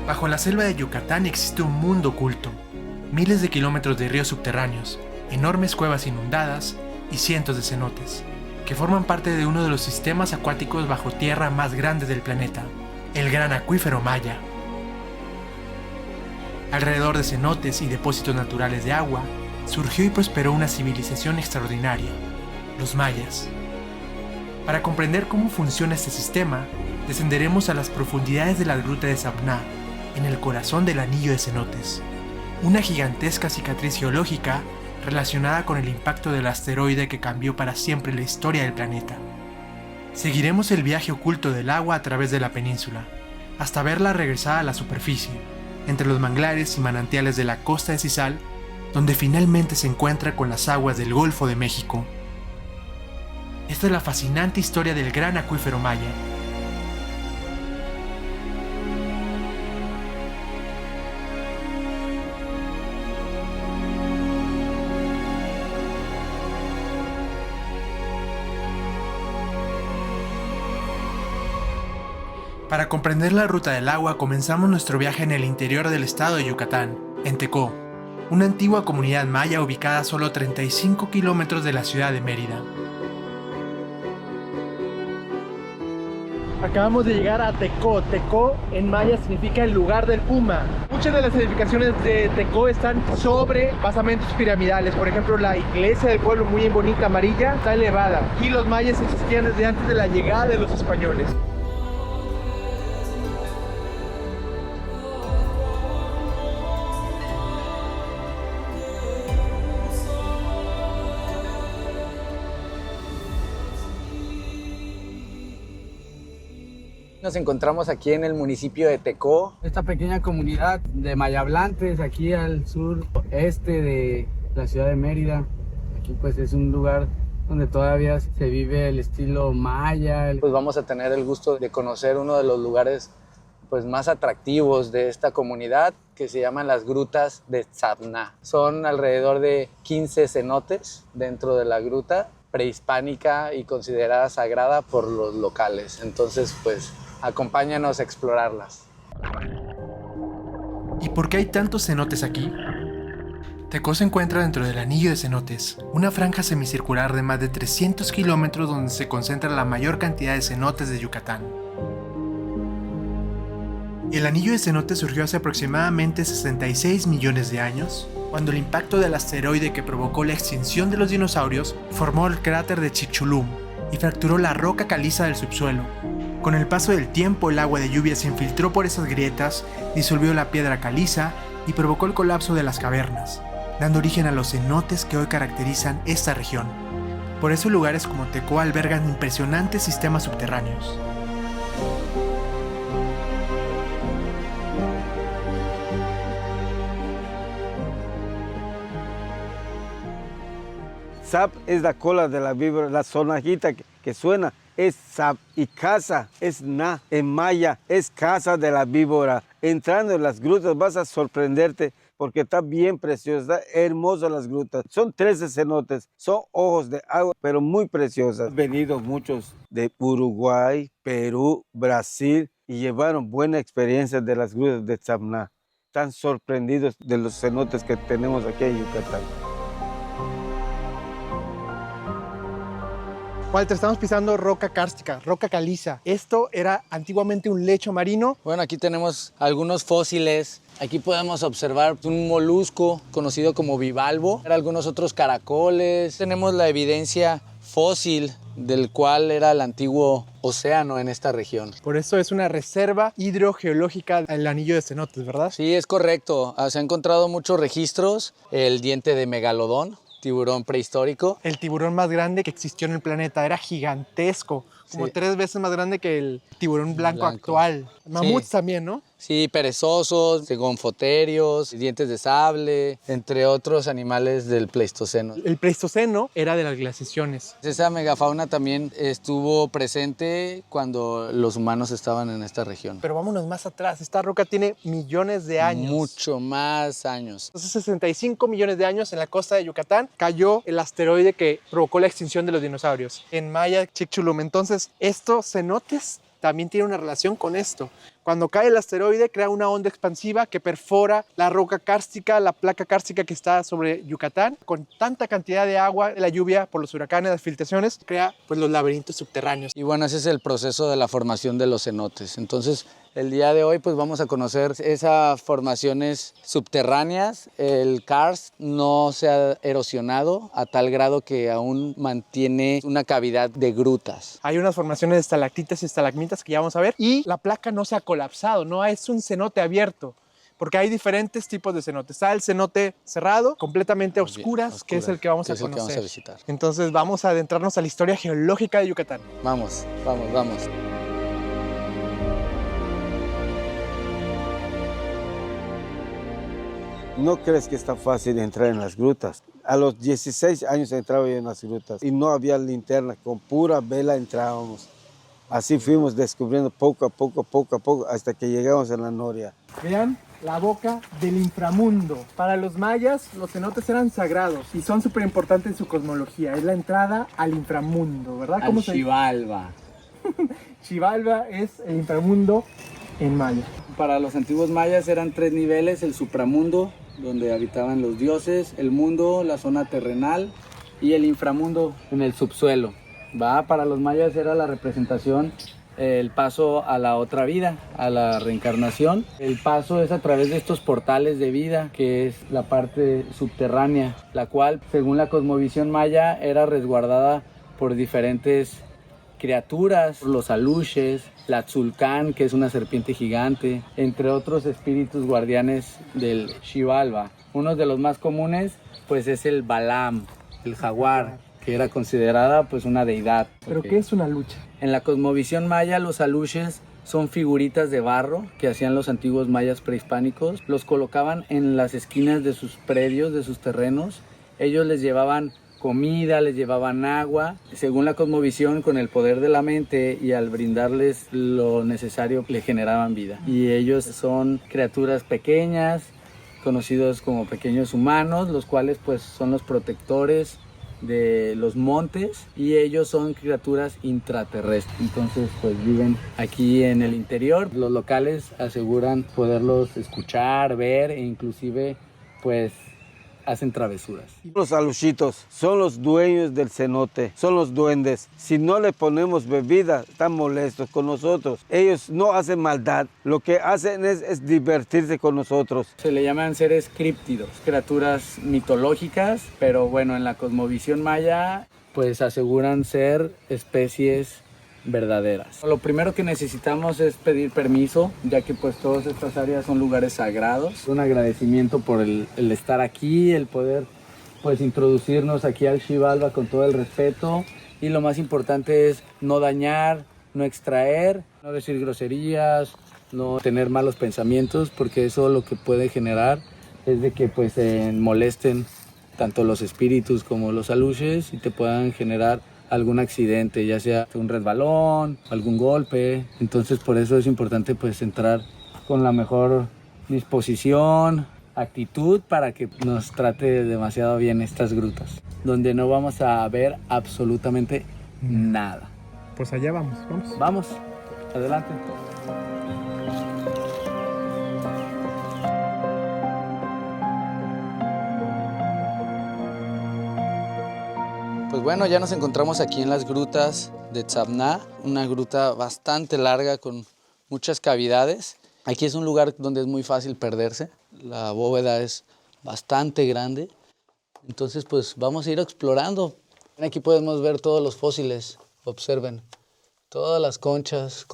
Bajo la selva de Yucatán existe un mundo oculto. Miles de kilómetros de ríos subterráneos, enormes cuevas inundadas y cientos de cenotes, que forman parte de uno de los sistemas acuáticos bajo tierra más grandes del planeta, el Gran Acuífero Maya. Alrededor de cenotes y depósitos naturales de agua, surgió y prosperó una civilización extraordinaria, los mayas. Para comprender cómo funciona este sistema, descenderemos a las profundidades de la gruta de Sabná, en el corazón del anillo de cenotes, una gigantesca cicatriz geológica relacionada con el impacto del asteroide que cambió para siempre la historia del planeta. Seguiremos el viaje oculto del agua a través de la península, hasta verla regresar a la superficie, entre los manglares y manantiales de la costa de Sisal, donde finalmente se encuentra con las aguas del Golfo de México. Esta es la fascinante historia del Gran Acuífero Maya. Para comprender la ruta del agua, comenzamos nuestro viaje en el interior del estado de Yucatán, en Tecó, una antigua comunidad maya ubicada a solo 35 kilómetros de la ciudad de Mérida. Acabamos de llegar a Tecó. Tecó en maya significa el lugar del puma. Muchas de las edificaciones de Tecó están sobre basamentos piramidales. Por ejemplo, la iglesia del pueblo, muy bonita, amarilla, está elevada. Y los mayas existían desde antes de la llegada de los españoles. Nos encontramos aquí en el municipio de Tecó. Esta pequeña comunidad de mayablantes aquí al sureste de la ciudad de Mérida. Aquí pues es un lugar donde todavía se vive el estilo maya. Pues vamos a tener el gusto de conocer uno de los lugares pues más atractivos de esta comunidad, que se llaman las grutas de Sabná. Son alrededor de 15 cenotes dentro de la gruta, prehispánica y considerada sagrada por los locales. Entonces pues acompáñanos a explorarlas. ¿Y por qué hay tantos cenotes aquí? Tecó se encuentra dentro del anillo de cenotes, una franja semicircular de más de 300 kilómetros donde se concentra la mayor cantidad de cenotes de Yucatán. El anillo de cenotes surgió hace aproximadamente 66 millones de años, cuando el impacto del asteroide que provocó la extinción de los dinosaurios formó el cráter de Chicxulub y fracturó la roca caliza del subsuelo. Con el paso del tiempo, el agua de lluvia se infiltró por esas grietas, disolvió la piedra caliza y provocó el colapso de las cavernas, dando origen a los cenotes que hoy caracterizan esta región. Por eso lugares como Tecó albergan impresionantes sistemas subterráneos. Sap es la cola de la víbora, la sonajita que suena es sap, y casa es na, en maya es casa de la víbora. Entrando en las grutas vas a sorprenderte porque está bien preciosa, está hermosa las grutas. Son 13 cenotes, son ojos de agua, pero muy preciosas. Han venido muchos de Uruguay, Perú, Brasil y llevaron buena experiencia de las grutas de Sabná. Están sorprendidos de los cenotes que tenemos aquí en Yucatán. Walter, estamos pisando roca kárstica, roca caliza. Esto era antiguamente un lecho marino. Bueno, aquí tenemos algunos fósiles. Aquí podemos observar un molusco conocido como bivalvo, algunos otros caracoles. Tenemos la evidencia fósil del cual era el antiguo océano en esta región. Por eso es una reserva hidrogeológica el anillo de cenotes, ¿verdad? Sí, es correcto. Se han encontrado muchos registros. El diente de megalodón, tiburón prehistórico. El tiburón más grande que existió en el planeta, era gigantesco, como 3 veces más grande que el tiburón blanco actual. Mamuts también, ¿no? Sí, perezosos, gonfoterios, dientes de sable, entre otros animales del Pleistoceno. El Pleistoceno era de las glaciaciones. Esa megafauna también estuvo presente cuando los humanos estaban en esta región. Pero vámonos más atrás, esta roca tiene millones de años. Mucho más años. Hace 65 millones de años en la costa de Yucatán cayó el asteroide que provocó la extinción de los dinosaurios. En maya, Chicxulub. Entonces, estos cenotes también tiene una relación con esto. Cuando cae el asteroide crea una onda expansiva que perfora la roca kárstica, la placa kárstica que está sobre Yucatán. Con tanta cantidad de agua, la lluvia por los huracanes, las filtraciones, crea pues los laberintos subterráneos. Y bueno, ese es el proceso de la formación de los cenotes. Entonces, el día de hoy pues vamos a conocer esas formaciones subterráneas. El karst no se ha erosionado a tal grado que aún mantiene una cavidad de grutas. Hay unas formaciones de estalactitas y estalagmitas que ya vamos a ver. Y la placa no se ha colapsado, no es un cenote abierto. Porque hay diferentes tipos de cenotes. Está el cenote cerrado, completamente a oscuras, que es el que vamos a conocer. Vamos a visitar. Entonces vamos a adentrarnos a la historia geológica de Yucatán. Vamos. No crees que está fácil entrar en las grutas. A los 16 años entraba yo en las grutas y no había linterna, con pura vela entrábamos. Así fuimos descubriendo poco a poco, hasta que llegamos a la Noria. Vean la boca del inframundo. Para los mayas, los cenotes eran sagrados y son súper importantes en su cosmología. Es la entrada al inframundo, ¿verdad? Al Xibalba. Xibalba es el inframundo en maya. Para los antiguos mayas eran 3 niveles: el supramundo, donde habitaban los dioses, el mundo, la zona terrenal, y el inframundo en el subsuelo. Para los mayas era la representación, el paso a la otra vida, a la reencarnación. El paso es a través de estos portales de vida, que es la parte subterránea, la cual, según la cosmovisión maya, era resguardada por diferentes criaturas, los aluches, la tzulcán, que es una serpiente gigante, entre otros espíritus guardianes del Xibalba. Uno de los más comunes pues es el Balam, el jaguar, que era considerada pues una deidad. ¿Pero qué es una lucha? En la cosmovisión maya, los aluches son figuritas de barro que hacían los antiguos mayas prehispánicos. Los colocaban en las esquinas de sus predios, de sus terrenos. Ellos les llevaban comida, les llevaban agua. Según la cosmovisión, con el poder de la mente y al brindarles lo necesario, le generaban vida. Y ellos son criaturas pequeñas, conocidos como pequeños humanos, los cuales pues son los protectores de los montes, y ellos son criaturas intraterrestres. Entonces pues viven aquí en el interior. Los locales aseguran poderlos escuchar, ver, e inclusive pues hacen travesuras. Los aluchitos son los dueños del cenote, son los duendes. Si no le ponemos bebida, están molestos con nosotros. Ellos no hacen maldad, lo que hacen es divertirse con nosotros. Se le llaman seres críptidos, criaturas mitológicas, pero bueno, en la cosmovisión maya pues aseguran ser especies verdaderas. Lo primero que necesitamos es pedir permiso, ya que pues todas estas áreas son lugares sagrados. Un agradecimiento por el estar aquí, el poder pues introducirnos aquí al Xibalba con todo el respeto, y lo más importante es no dañar, no extraer, no decir groserías, no tener malos pensamientos, porque eso lo que puede generar es de que pues se molesten tanto los espíritus como los aluches y te puedan generar algún accidente, ya sea un resbalón, algún golpe. Entonces por eso es importante pues entrar con la mejor disposición, actitud, para que nos trate demasiado bien estas grutas, donde no vamos a ver absolutamente nada. Pues allá vamos. Vamos, adelante. Pues bueno, ya nos encontramos aquí en las grutas de Tzabná, una gruta bastante larga con muchas cavidades. Aquí es un lugar donde es muy fácil perderse, la bóveda es bastante grande, entonces pues vamos a ir explorando. Aquí podemos ver todos los fósiles, observen, todas las conchas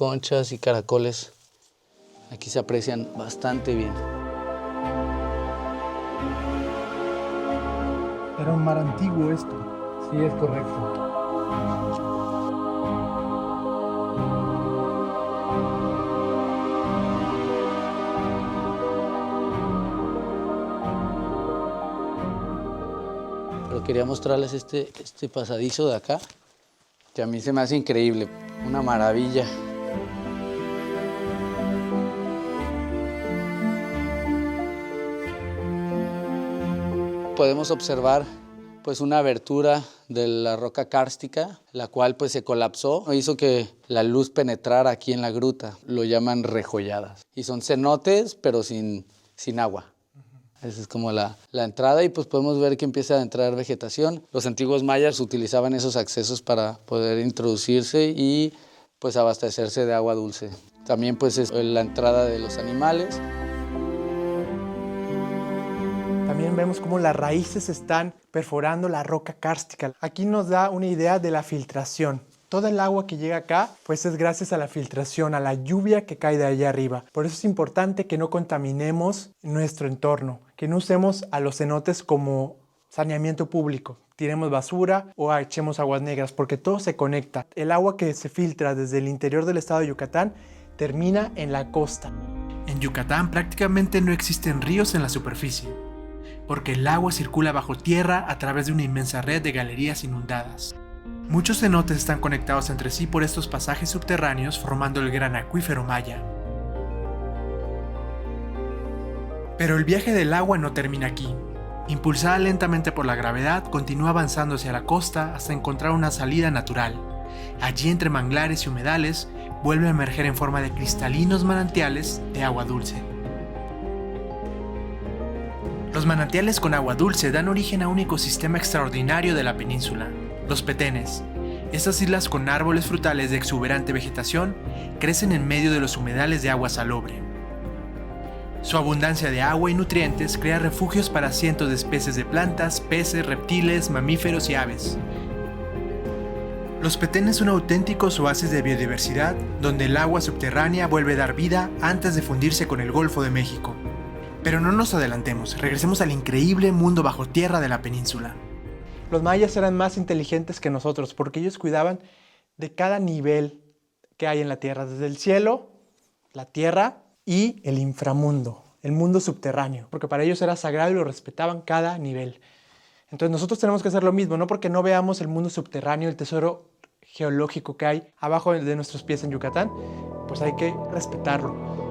y caracoles, aquí se aprecian bastante bien. Era un mar antiguo esto. Sí, es correcto. Pero quería mostrarles este pasadizo de acá, que a mí se me hace increíble, una maravilla. Podemos observar pues una abertura de la roca kárstica, la cual pues se colapsó, hizo que la luz penetrara aquí en la gruta. Lo llaman rejolladas. Y son cenotes, pero sin agua. Esa es como la entrada, y pues podemos ver que empieza a entrar vegetación. Los antiguos mayas utilizaban esos accesos para poder introducirse y pues abastecerse de agua dulce. También pues es la entrada de los animales. También vemos cómo las raíces están perforando la roca kárstica. Aquí nos da una idea de la filtración. Toda el agua que llega acá, pues es gracias a la filtración, a la lluvia que cae de allá arriba. Por eso es importante que no contaminemos nuestro entorno, que no usemos a los cenotes como saneamiento público. Tiremos basura o echemos aguas negras, porque todo se conecta. El agua que se filtra desde el interior del estado de Yucatán termina en la costa. En Yucatán prácticamente no existen ríos en la superficie, porque el agua circula bajo tierra a través de una inmensa red de galerías inundadas. Muchos cenotes están conectados entre sí por estos pasajes subterráneos, formando el gran acuífero maya. Pero el viaje del agua no termina aquí. Impulsada lentamente por la gravedad, continúa avanzando hacia la costa hasta encontrar una salida natural. Allí, entre manglares y humedales, vuelve a emerger en forma de cristalinos manantiales de agua dulce. Los manantiales con agua dulce dan origen a un ecosistema extraordinario de la península, los petenes. Estas islas con árboles frutales de exuberante vegetación crecen en medio de los humedales de agua salobre. Su abundancia de agua y nutrientes crea refugios para cientos de especies de plantas, peces, reptiles, mamíferos y aves. Los petenes son auténticos oasis de biodiversidad, donde el agua subterránea vuelve a dar vida antes de fundirse con el Golfo de México. Pero no nos adelantemos, regresemos al increíble mundo bajo tierra de la península. Los mayas eran más inteligentes que nosotros porque ellos cuidaban de cada nivel que hay en la tierra, desde el cielo, la tierra y el inframundo, el mundo subterráneo, porque para ellos era sagrado y lo respetaban cada nivel. Entonces nosotros tenemos que hacer lo mismo, no porque no veamos el mundo subterráneo, el tesoro geológico que hay abajo de nuestros pies en Yucatán, pues hay que respetarlo.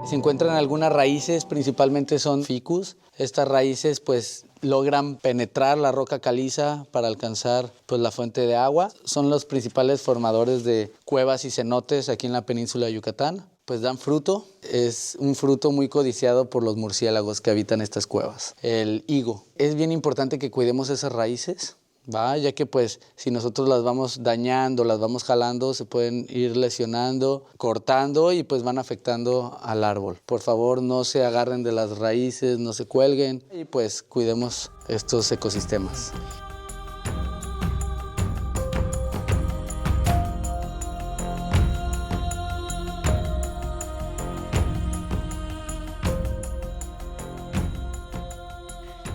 Se encuentran algunas raíces, principalmente son ficus. Estas raíces pues logran penetrar la roca caliza para alcanzar pues la fuente de agua. Son los principales formadores de cuevas y cenotes aquí en la península de Yucatán. Pues dan fruto, es un fruto muy codiciado por los murciélagos que habitan estas cuevas. El higo. Es bien importante que cuidemos esas raíces, ¿va? Ya que pues si nosotros las vamos dañando, las vamos jalando, se pueden ir lesionando, cortando y pues van afectando al árbol. Por favor, no se agarren de las raíces, no se cuelguen y pues cuidemos estos ecosistemas.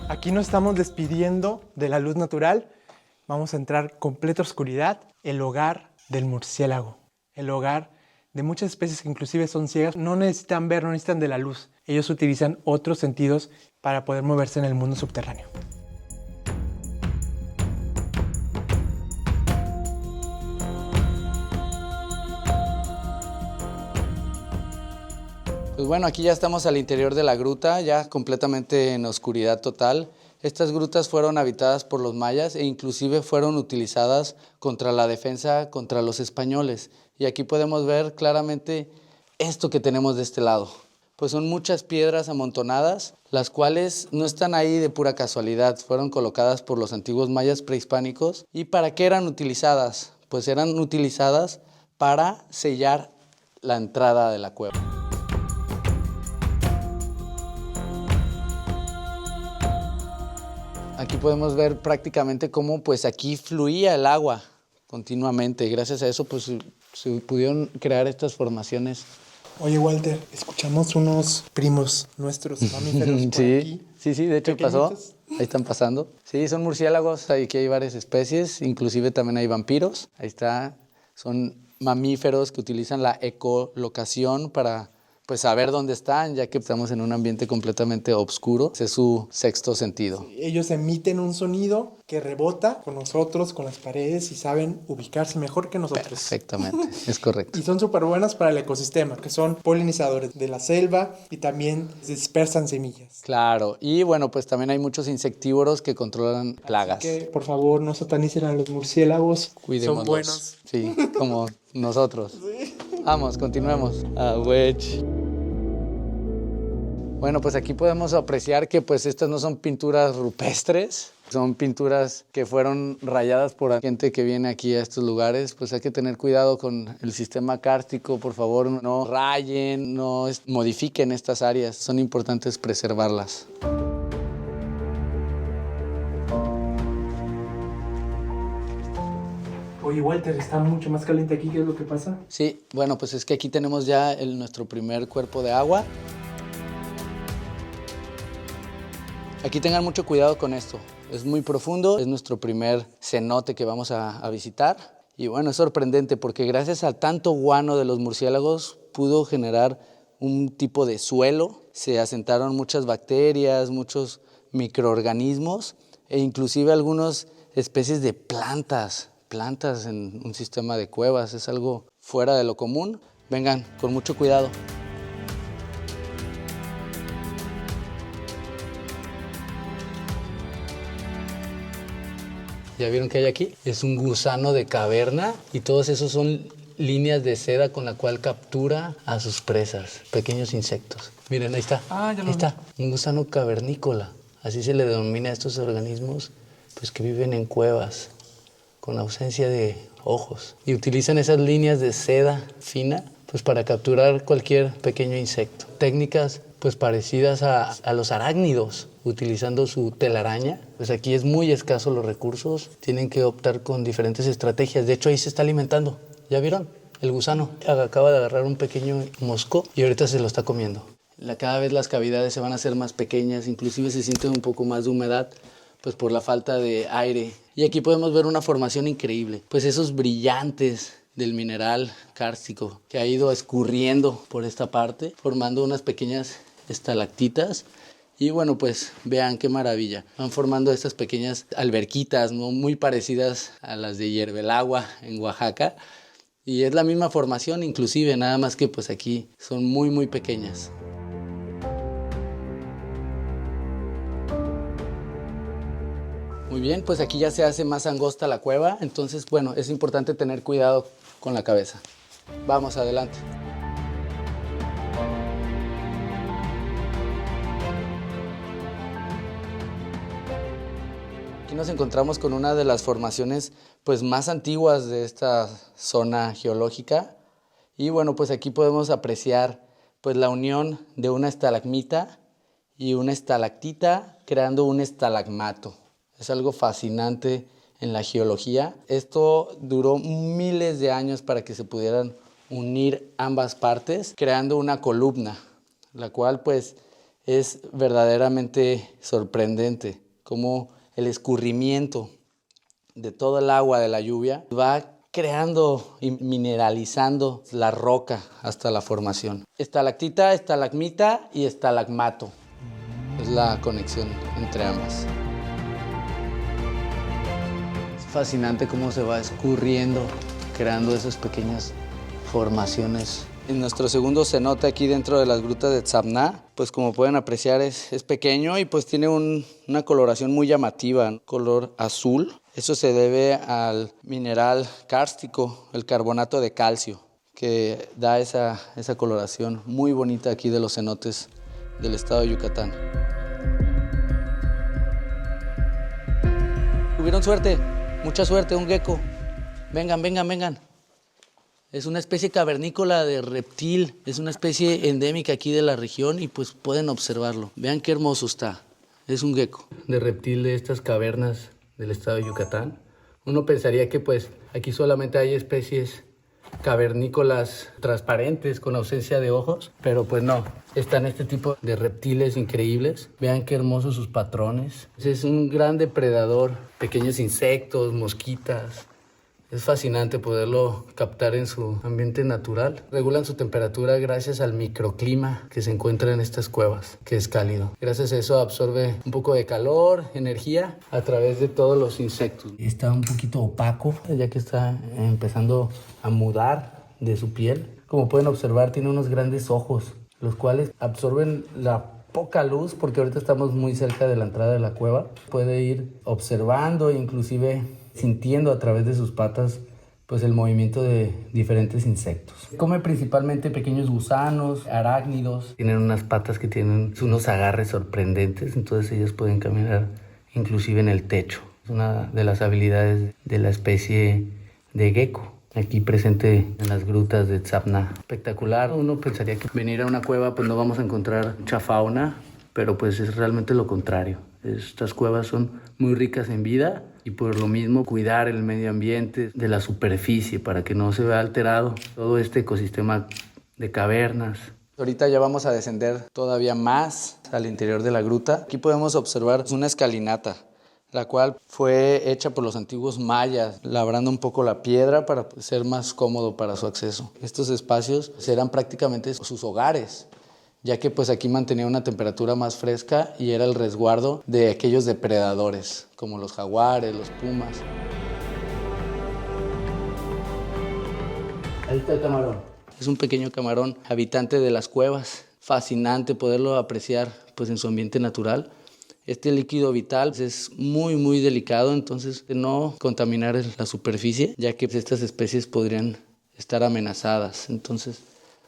Aquí nos estamos despidiendo de la luz natural. Vamos a entrar completa oscuridad, el hogar del murciélago, el hogar de muchas especies que inclusive son ciegas, no necesitan ver, no necesitan de la luz. Ellos utilizan otros sentidos para poder moverse en el mundo subterráneo. Pues bueno, aquí ya estamos al interior de la gruta, ya completamente en oscuridad total. Estas grutas fueron habitadas por los mayas e inclusive fueron utilizadas contra la defensa contra los españoles. Y aquí podemos ver claramente esto que tenemos de este lado. Pues son muchas piedras amontonadas, las cuales no están ahí de pura casualidad. Fueron colocadas por los antiguos mayas prehispánicos. ¿Y para qué eran utilizadas? Pues eran utilizadas para sellar la entrada de la cueva. Aquí podemos ver prácticamente cómo pues aquí fluía el agua continuamente. Gracias a eso pues se pudieron crear estas formaciones. Oye, Walter, escuchamos unos primos nuestros mamíferos por aquí. Sí, de hecho pasó. Ahí están pasando. Sí, son murciélagos, aquí hay varias especies, inclusive también hay vampiros. Ahí está, son mamíferos que utilizan la ecolocación para pues saber dónde están, ya que estamos en un ambiente completamente oscuro. Ese es su sexto sentido. Ellos emiten un sonido que rebota con nosotros, con las paredes, y saben ubicarse mejor que nosotros. Perfectamente, es correcto. Y son súper buenas para el ecosistema, que son polinizadores de la selva y también dispersan semillas. Claro, y bueno, pues también hay muchos insectívoros que controlan plagas. Así que, por favor, no satanicen a los murciélagos. Cuidémoslos. Son buenos. Sí, como nosotros. Sí. Vamos, continuemos. Wedge. Bueno, pues aquí podemos apreciar que pues estas no son pinturas rupestres, son pinturas que fueron rayadas por gente que viene aquí a estos lugares. Pues hay que tener cuidado con el sistema kárstico, por favor, no rayen, no modifiquen estas áreas, son importantes preservarlas. Oye, Walter, está mucho más caliente aquí. ¿Qué es lo que pasa? Sí, bueno, pues es que aquí tenemos ya nuestro primer cuerpo de agua. Aquí tengan mucho cuidado con esto. Es muy profundo, es nuestro primer cenote que vamos a visitar. Y bueno, es sorprendente porque gracias a tanto guano de los murciélagos pudo generar un tipo de suelo. Se asentaron muchas bacterias, muchos microorganismos e inclusive algunas especies de plantas en un sistema de cuevas. Es algo fuera de lo común. Vengan, con mucho cuidado. ¿Ya vieron qué hay aquí? Es un gusano de caverna y todos esos son líneas de seda con la cual captura a sus presas, pequeños insectos. Miren, ahí está. Ya lo ahí está, un gusano cavernícola. Así se le denomina a estos organismos pues, que viven en cuevas, con ausencia de ojos. Y utilizan esas líneas de seda fina pues, para capturar cualquier pequeño insecto. Técnicas pues, parecidas a los arácnidos, utilizando su telaraña. Pues aquí es muy escaso los recursos, tienen que optar con diferentes estrategias. De hecho, ahí se está alimentando. ¿Ya vieron? El gusano acaba de agarrar un pequeño mosco y ahorita se lo está comiendo. Cada vez las cavidades se van a hacer más pequeñas, inclusive se siente un poco más de humedad, pues por la falta de aire. Y aquí podemos ver una formación increíble, pues esos brillantes del mineral kárstico que ha ido escurriendo por esta parte, formando unas pequeñas estalactitas. Y bueno, pues vean qué maravilla. Van formando estas pequeñas alberquitas, ¿no? Muy parecidas a las de Hierbelagua en Oaxaca. Y es la misma formación inclusive, nada más que pues aquí son muy, muy pequeñas. Muy bien, pues aquí ya se hace más angosta la cueva. Entonces, bueno, es importante tener cuidado con la cabeza. Vamos, adelante. Aquí nos encontramos con una de las formaciones pues, más antiguas de esta zona geológica. Y bueno, pues aquí podemos apreciar pues, la unión de una estalagmita y una estalactita creando un estalagmato. Es algo fascinante en la geología. Esto duró miles de años para que se pudieran unir ambas partes, creando una columna, la cual pues es verdaderamente sorprendente, como el escurrimiento de todo el agua de la lluvia va creando y mineralizando la roca hasta la formación. Estalactita, estalagmita y estalagmato. Es la conexión entre ambas. Es fascinante cómo se va escurriendo, creando esas pequeñas formaciones. En nuestro segundo cenote aquí dentro de las grutas de Tzamná, pues como pueden apreciar es pequeño y pues tiene una coloración muy llamativa, color azul. Eso se debe al mineral kárstico, el carbonato de calcio, que da esa coloración muy bonita aquí de los cenotes del estado de Yucatán. Tuvieron suerte, mucha suerte, un gecko. Vengan, vengan, vengan. Es una especie cavernícola de reptil, es una especie endémica aquí de la región y pues pueden observarlo. Vean qué hermoso está, es un gecko. De reptil de estas cavernas del estado de Yucatán. Uno pensaría que pues aquí solamente hay especies cavernícolas transparentes con ausencia de ojos, pero pues no, están este tipo de reptiles increíbles. Vean qué hermosos sus patrones. Es un gran depredador, pequeños insectos, mosquitas. Es fascinante poderlo captar en su ambiente natural. Regulan su temperatura gracias al microclima que se encuentra en estas cuevas, que es cálido. Gracias a eso absorbe un poco de calor, energía, a través de todos los insectos. Está un poquito opaco, ya que está empezando a mudar de su piel. Como pueden observar, tiene unos grandes ojos, los cuales absorben la poca luz, porque ahorita estamos muy cerca de la entrada de la cueva. Puede ir observando e inclusive sintiendo a través de sus patas pues el movimiento de diferentes insectos. Come principalmente pequeños gusanos, arácnidos. Tienen unas patas que tienen unos agarres sorprendentes, entonces ellos pueden caminar inclusive en el techo. Es una de las habilidades de la especie de gecko, aquí presente en las grutas de Tzapna. Espectacular. Uno pensaría que venir a una cueva pues no vamos a encontrar mucha fauna, pero pues es realmente lo contrario. Estas cuevas son muy ricas en vida y por lo mismo cuidar el medio ambiente de la superficie para que no se vea alterado todo este ecosistema de cavernas. Ahorita ya vamos a descender todavía más al interior de la gruta. Aquí podemos observar una escalinata, la cual fue hecha por los antiguos mayas, labrando un poco la piedra para ser más cómodo para su acceso. Estos espacios eran prácticamente sus hogares, ya que pues aquí mantenía una temperatura más fresca y era el resguardo de aquellos depredadores, como los jaguares, los pumas. Ahí está el camarón. Es un pequeño camarón habitante de las cuevas. Fascinante poderlo apreciar pues en su ambiente natural. Este líquido vital es muy delicado, entonces no contaminar la superficie, ya que estas especies podrían estar amenazadas. Entonces,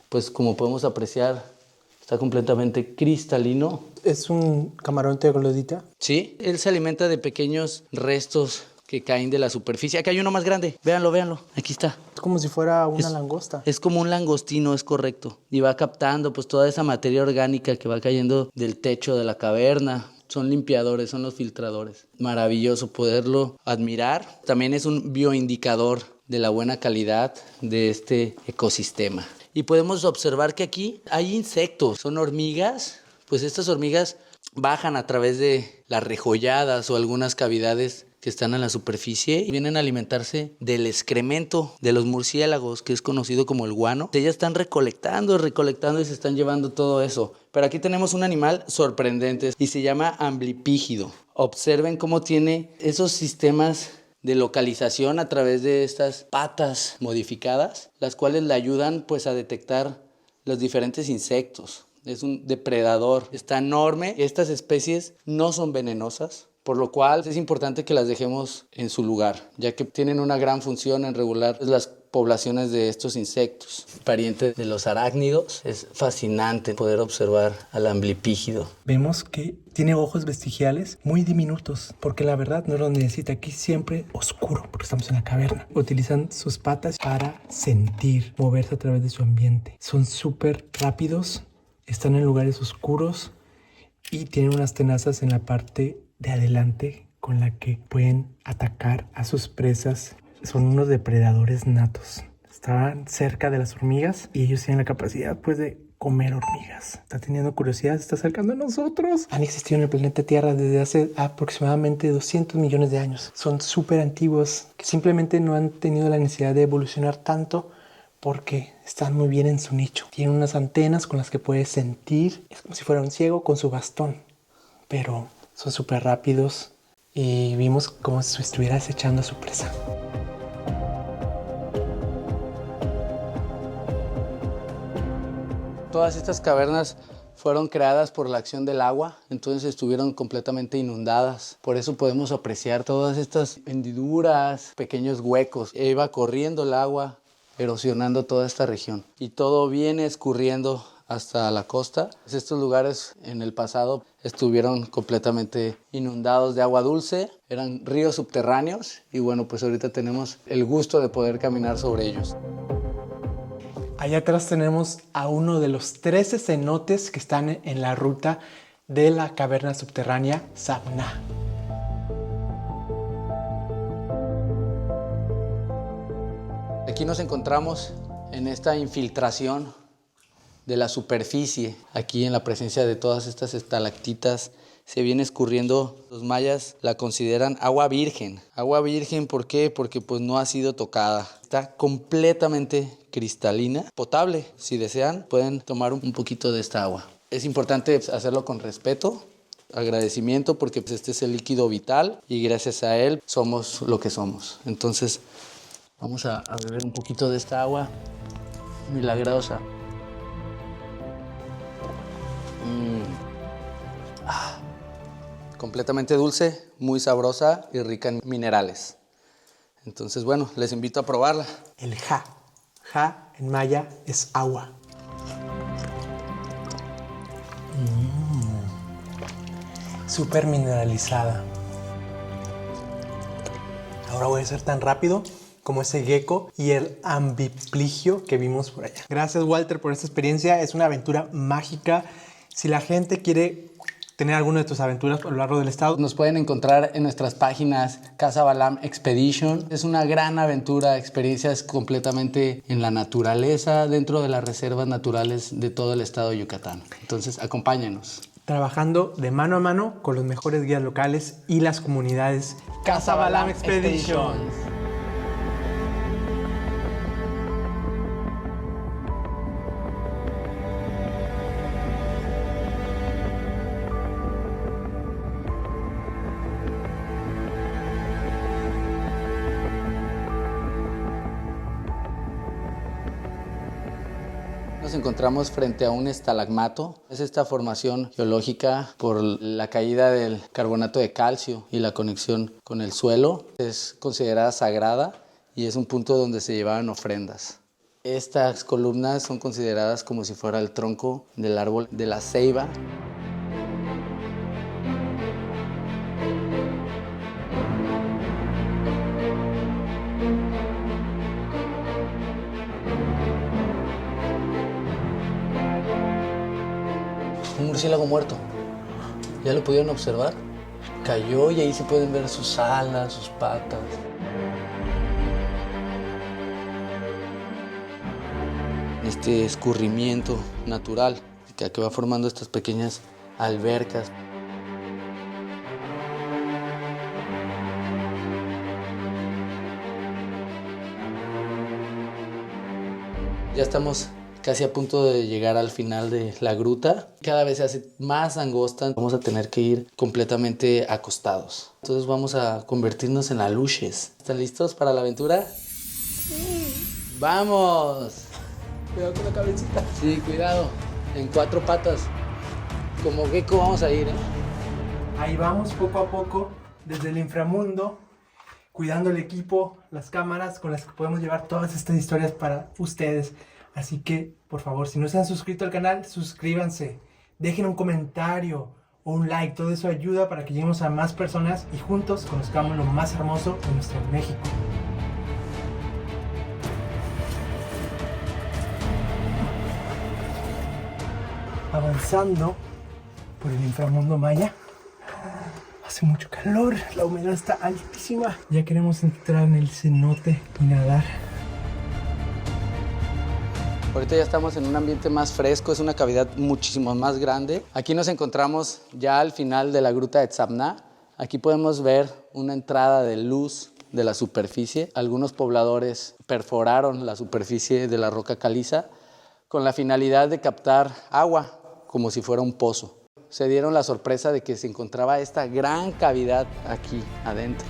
pues como podemos apreciar, está completamente cristalino. ¿Es un camarón troglodita? Sí, él se alimenta de pequeños restos que caen de la superficie. Acá hay uno más grande, véanlo, aquí está. Es como si fuera una langosta. Es como un langostino, es correcto. Y va captando pues toda esa materia orgánica que va cayendo del techo de la caverna. Son limpiadores, son los filtradores. Maravilloso poderlo admirar. También es un bioindicador de la buena calidad de este ecosistema. Y podemos observar que aquí hay insectos, son hormigas. Pues estas hormigas bajan a través de las rejolladas o algunas cavidades que están en la superficie y vienen a alimentarse del excremento de los murciélagos, que es conocido como el guano. Ellas están recolectando y se están llevando todo eso. Pero aquí tenemos un animal sorprendente y se llama amblipígido. Observen cómo tiene esos sistemas de localización a través de estas patas modificadas, las cuales le ayudan pues a detectar los diferentes insectos. Es un depredador, está enorme. Estas especies no son venenosas, por lo cual es importante que las dejemos en su lugar, ya que tienen una gran función en regular las poblaciones de estos insectos. Pariente de los arácnidos, es fascinante poder observar al amblipígido. Vemos que tiene ojos vestigiales muy diminutos, porque la verdad no lo necesita. Aquí siempre oscuro, porque estamos en la caverna. Utilizan sus patas para sentir, moverse a través de su ambiente. Son súper rápidos, están en lugares oscuros y tienen unas tenazas en la parte de adelante con la que pueden atacar a sus presas. Son unos depredadores natos. Estaban cerca de las hormigas y ellos tienen la capacidad pues de comer hormigas. Está teniendo curiosidad, se está acercando a nosotros. Han existido en el planeta Tierra desde hace aproximadamente 200 millones de años. Son súper antiguos que simplemente no han tenido la necesidad de evolucionar tanto porque están muy bien en su nicho. Tienen unas antenas con las que puede sentir. Es como si fuera un ciego con su bastón, pero son súper rápidos y vimos como si estuviera acechando a su presa. Todas estas cavernas fueron creadas por la acción del agua, entonces estuvieron completamente inundadas. Por eso podemos apreciar todas estas hendiduras, pequeños huecos. Iba corriendo el agua, erosionando toda esta región. Y todo viene escurriendo hasta la costa. Estos lugares en el pasado estuvieron completamente inundados de agua dulce, eran ríos subterráneos y bueno, pues ahorita tenemos el gusto de poder caminar sobre ellos. Allá atrás tenemos a uno de los 13 cenotes que están en la ruta de la caverna subterránea Tzapna. Aquí nos encontramos en esta infiltración de la superficie, aquí en la presencia de todas estas estalactitas se viene escurriendo. Los mayas la consideran agua virgen. Agua virgen, ¿por qué? Porque pues no ha sido tocada. Está completamente cristalina, potable. Si desean, pueden tomar un poquito de esta agua. Es importante hacerlo con respeto, agradecimiento, porque pues, este es el líquido vital y gracias a él somos lo que somos. Entonces, vamos a beber un poquito de esta agua milagrosa. Completamente dulce, muy sabrosa y rica en minerales. Entonces, bueno, les invito a probarla. El ja. Ja en maya es agua. Súper mineralizada. Ahora voy a ser tan rápido como ese gecko y el ambipligio que vimos por allá. Gracias, Walter, por esta experiencia. Es una aventura mágica. Si la gente quiere tener alguna de tus aventuras a lo largo del estado, nos pueden encontrar en nuestras páginas Casa Balam Expedition. Es una gran aventura, experiencias completamente en la naturaleza, dentro de las reservas naturales de todo el estado de Yucatán. Entonces, acompáñenos. Trabajando de mano a mano con los mejores guías locales y las comunidades. Casa Balam Expedition. Nos encontramos frente a un estalagmato. Es esta formación geológica por la caída del carbonato de calcio y la conexión con el suelo. Es considerada sagrada y es un punto donde se llevaban ofrendas. Estas columnas son consideradas como si fuera el tronco del árbol de la ceiba. Un murciélago muerto. ¿Ya lo pudieron observar? Cayó y ahí se pueden ver sus alas, sus patas. Este escurrimiento natural que va formando estas pequeñas albercas. Ya estamos casi a punto de llegar al final de la gruta. Cada vez se hace más angosta. Vamos a tener que ir completamente acostados. Entonces vamos a convertirnos en aluches. ¿Están listos para la aventura? Sí. ¡Vamos! Cuidado con la cabecita. Sí, cuidado. En 4 patas. Como gecko vamos a ir, ¿eh? Ahí vamos poco a poco desde el inframundo, cuidando el equipo, las cámaras con las que podemos llevar todas estas historias para ustedes. Así que, por favor, si no se han suscrito al canal, suscríbanse, dejen un comentario o un like. Todo eso ayuda para que lleguemos a más personas y juntos conozcamos lo más hermoso de nuestro México. Avanzando por el inframundo maya. Hace mucho calor, la humedad está altísima. Ya queremos entrar en el cenote y nadar. Ahorita ya estamos en un ambiente más fresco, es una cavidad muchísimo más grande. Aquí nos encontramos ya al final de la gruta de Tzapná. Aquí podemos ver una entrada de luz de la superficie. Algunos pobladores perforaron la superficie de la roca caliza con la finalidad de captar agua, como si fuera un pozo. Se dieron la sorpresa de que se encontraba esta gran cavidad aquí adentro.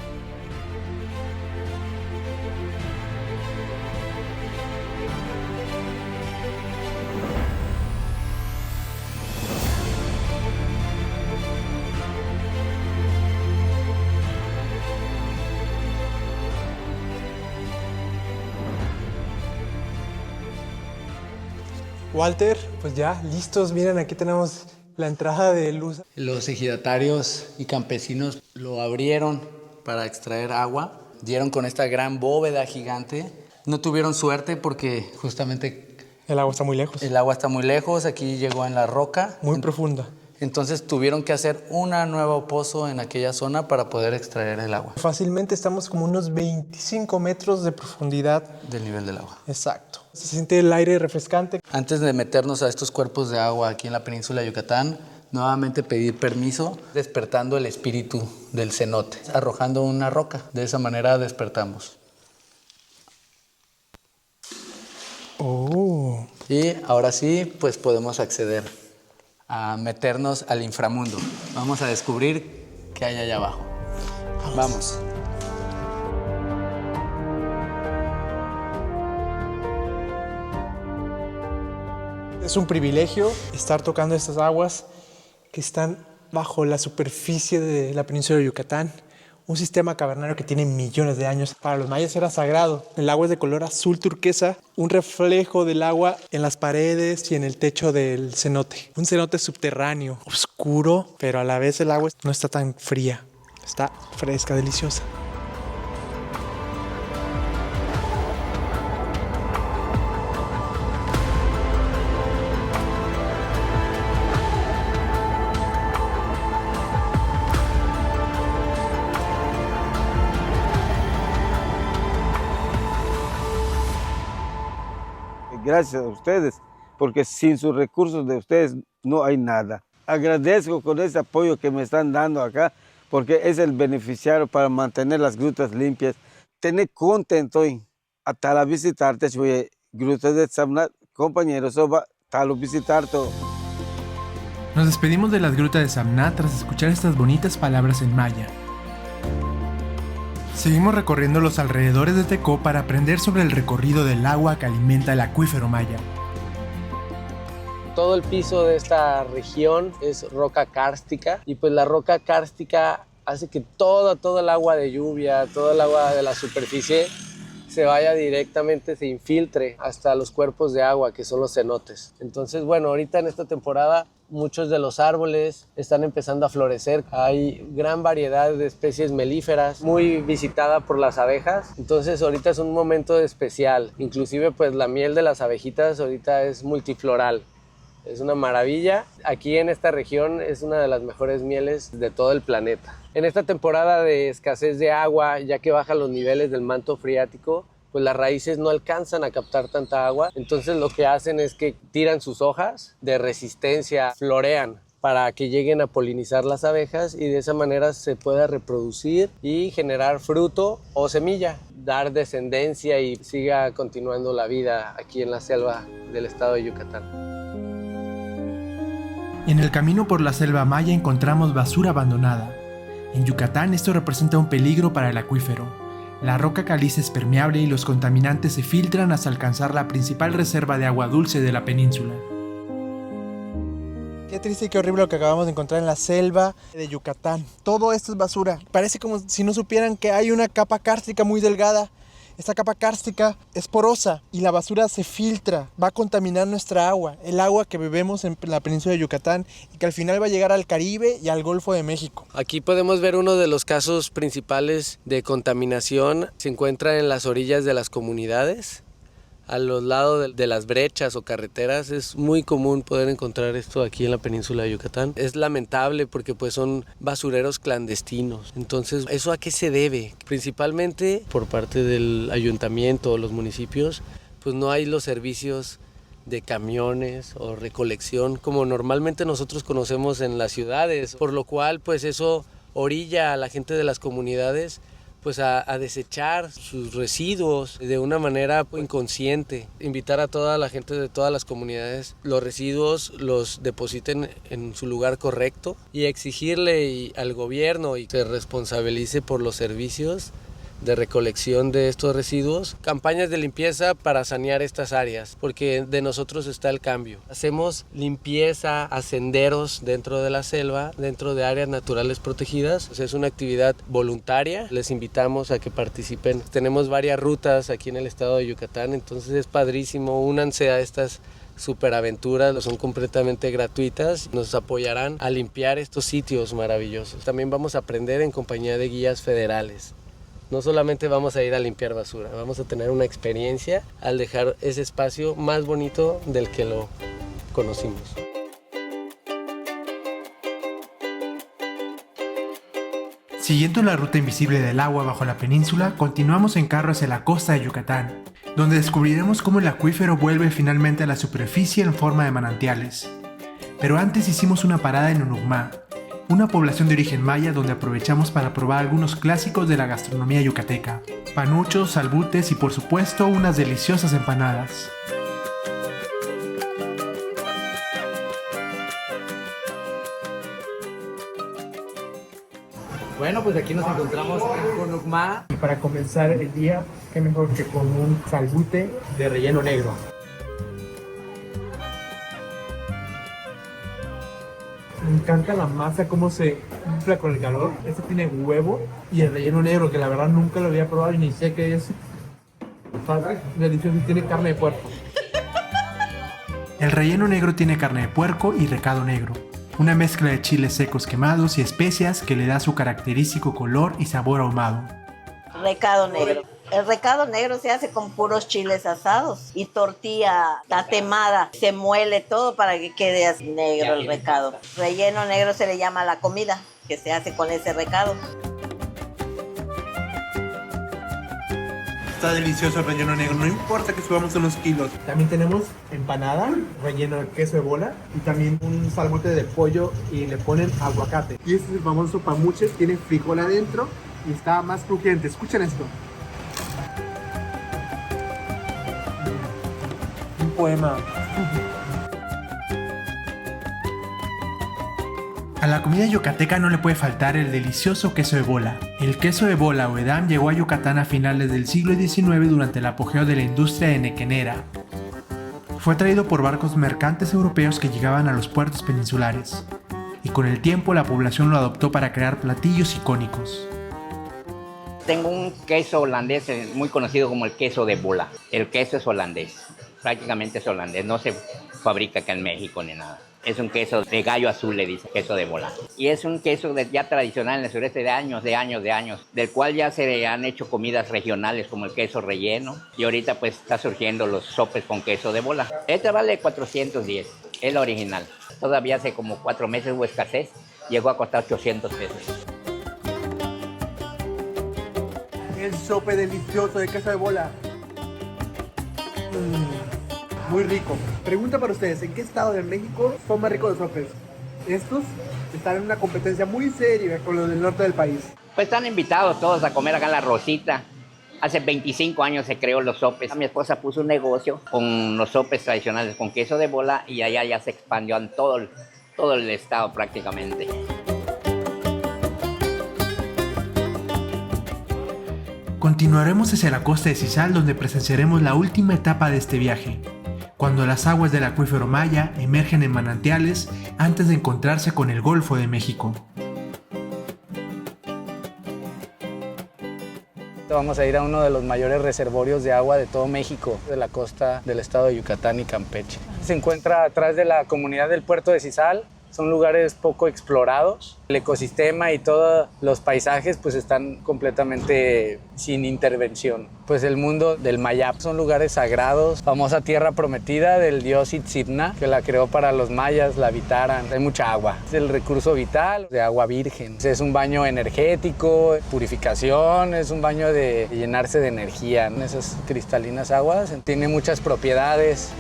Walter, pues ya listos. Miren, aquí tenemos la entrada de luz. Los ejidatarios y campesinos lo abrieron para extraer agua. Dieron con esta gran bóveda gigante. No tuvieron suerte porque justamente El agua está muy lejos. el agua está muy lejos. Aquí llegó en la roca. Muy profunda. Entonces tuvieron que hacer un nuevo pozo en aquella zona para poder extraer el agua Fácilmente estamos como unos 25 metros de profundidad. del nivel del agua. Exacto. Se siente el aire refrescante. Antes de meternos a estos cuerpos de agua aquí en la península de Yucatán, nuevamente pedir permiso, despertando el espíritu del cenote, arrojando una roca. De esa manera despertamos. Oh. Y ahora sí, pues podemos acceder a meternos al inframundo. Vamos a descubrir qué hay allá abajo. Vamos. Es un privilegio estar tocando estas aguas que están bajo la superficie de la península de Yucatán. Un sistema cavernario que tiene millones de años. Para los mayas era sagrado. El agua es de color azul turquesa, un reflejo del agua en las paredes y en el techo del cenote. Un cenote subterráneo, oscuro, pero a la vez el agua no está tan fría. Está fresca, deliciosa. Gracias a ustedes, porque sin sus recursos de ustedes no hay nada. Agradezco con ese apoyo que me están dando acá, porque es el beneficiario para mantener las grutas limpias. Tener contento hasta la visitarte, grutas de Tzamna, compañeros, talo visitar todo. Nos despedimos de las grutas de Tzamna tras escuchar estas bonitas palabras en maya. Seguimos recorriendo los alrededores de Tecó para aprender sobre el recorrido del agua que alimenta el acuífero maya. Todo el piso de esta región es roca kárstica y pues la roca kárstica hace que todo el agua de lluvia, todo el agua de la superficie se vaya directamente, se infiltre hasta los cuerpos de agua que son los cenotes. Entonces, bueno, ahorita en esta temporada muchos de los árboles están empezando a florecer. Hay gran variedad de especies melíferas, muy visitada por las abejas. Entonces ahorita es un momento especial. Inclusive pues la miel de las abejitas ahorita es multifloral. Es una maravilla. Aquí en esta región es una de las mejores mieles de todo el planeta. En esta temporada de escasez de agua, ya que bajan los niveles del manto freático, pues las raíces no alcanzan a captar tanta agua. Entonces lo que hacen es que tiran sus hojas de resistencia, florean para que lleguen a polinizar las abejas y de esa manera se pueda reproducir y generar fruto o semilla, dar descendencia y siga continuando la vida aquí en la selva del estado de Yucatán. En el camino por la selva maya encontramos basura abandonada. En Yucatán esto representa un peligro para el acuífero. La roca caliza es permeable y los contaminantes se filtran hasta alcanzar la principal reserva de agua dulce de la península. Qué triste y qué horrible lo que acabamos de encontrar en la selva de Yucatán. Todo esto es basura. Parece como si no supieran que hay una capa kárstica muy delgada. Esta capa kárstica es porosa y la basura se filtra, va a contaminar nuestra agua, el agua que bebemos en la península de Yucatán y que al final va a llegar al Caribe y al Golfo de México. Aquí podemos ver uno de los casos principales de contaminación. Se encuentra en las orillas de las comunidades, a los lados de las brechas o carreteras. Es muy común poder encontrar esto aquí en la península de Yucatán. Es lamentable porque pues son basureros clandestinos. Entonces, ¿eso a qué se debe? Principalmente por parte del ayuntamiento o los municipios, pues no hay los servicios de camiones o recolección como normalmente nosotros conocemos en las ciudades, por lo cual pues eso orilla a la gente de las comunidades pues a desechar sus residuos de una manera inconsciente. Invitar a toda la gente de todas las comunidades, los residuos los depositen en su lugar correcto y exigirle al gobierno y que se responsabilice por los servicios de recolección de estos residuos, campañas de limpieza para sanear estas áreas, porque de nosotros está el cambio. Hacemos limpieza a senderos dentro de la selva, dentro de áreas naturales protegidas. Es una actividad voluntaria, les invitamos a que participen. Tenemos varias rutas aquí en el estado de Yucatán, entonces es padrísimo, únanse a estas superaventuras, son completamente gratuitas, nos apoyarán a limpiar estos sitios maravillosos. También vamos a aprender en compañía de guías federales. No solamente vamos a ir a limpiar basura, vamos a tener una experiencia al dejar ese espacio más bonito del que lo conocimos. Siguiendo la ruta invisible del agua bajo la península, continuamos en carro hacia la costa de Yucatán, donde descubriremos cómo el acuífero vuelve finalmente a la superficie en forma de manantiales. Pero antes hicimos una parada en Unucmá, una población de origen maya donde aprovechamos para probar algunos clásicos de la gastronomía yucateca: panuchos, salbutes y por supuesto unas deliciosas empanadas. Bueno, pues aquí nos encontramos en Unucmá. Y para comenzar el día, qué mejor que con un salbute de relleno negro. Me encanta la masa, cómo se infla con el calor. Este tiene huevo y el relleno negro, que la verdad nunca lo había probado y ni sé qué es. Está delicioso y tiene carne de puerco. El relleno negro tiene carne de puerco y recado negro, una mezcla de chiles secos quemados y especias que le da su característico color y sabor ahumado. Recado negro. El recado negro se hace con puros chiles asados y tortilla tatemada. Se muele todo para que quede así negro el recado. Relleno negro se le llama a la comida que se hace con ese recado. Está delicioso el relleno negro, no importa que subamos unos kilos. También tenemos empanada, relleno de queso de bola y también un salbute de pollo y le ponen aguacate. Y este es el famoso pamuche, tiene frijol adentro y está más crujiente. Escuchen esto. Un poema. A la comida yucateca no le puede faltar el delicioso queso de bola. El queso de bola o edam llegó a Yucatán a finales del siglo XIX durante el apogeo de la industria henequenera. Fue traído por barcos mercantes europeos que llegaban a los puertos peninsulares, y con el tiempo la población lo adoptó para crear platillos icónicos. Tengo un queso holandés muy conocido como el queso de bola. El queso es holandés, prácticamente es holandés, no se fabrica acá en México ni nada. Es un queso de gallo azul, le dice, queso de bola. Y es un queso ya tradicional en el sureste de años, del cual ya se han hecho comidas regionales como el queso relleno. Y ahorita pues está surgiendo los sopes con queso de bola. Este vale 410, es la original. Todavía hace como 4 meses hubo escasez, llegó a costar 800 pesos. El sope delicioso de queso de bola. Muy rico. Pregunta para ustedes, ¿en qué estado de México son más ricos los sopes? Estos están en una competencia muy seria con los del norte del país. Pues están invitados todos a comer acá en La Rosita. Hace 25 años se creó los sopes. Mi esposa puso un negocio con los sopes tradicionales con queso de bola y allá ya se expandió en todo el estado prácticamente. Continuaremos hacia la costa de Cizal, donde presenciaremos la última etapa de este viaje, cuando las aguas del acuífero Maya emergen en manantiales antes de encontrarse con el Golfo de México. Vamos a ir a uno de los mayores reservorios de agua de todo México, de la costa del estado de Yucatán y Campeche. Se encuentra atrás de la comunidad del puerto de Cizal. Son lugares poco explorados. El ecosistema y todos los paisajes pues están completamente sin intervención. Pues el mundo del Mayap son lugares sagrados, famosa tierra prometida del dios Itzipna, que la creó para los mayas, la habitaran. Hay mucha agua. Es el recurso vital de agua virgen. Es un baño energético, purificación, es un baño de llenarse de energía. Esas cristalinas aguas tienen muchas propiedades.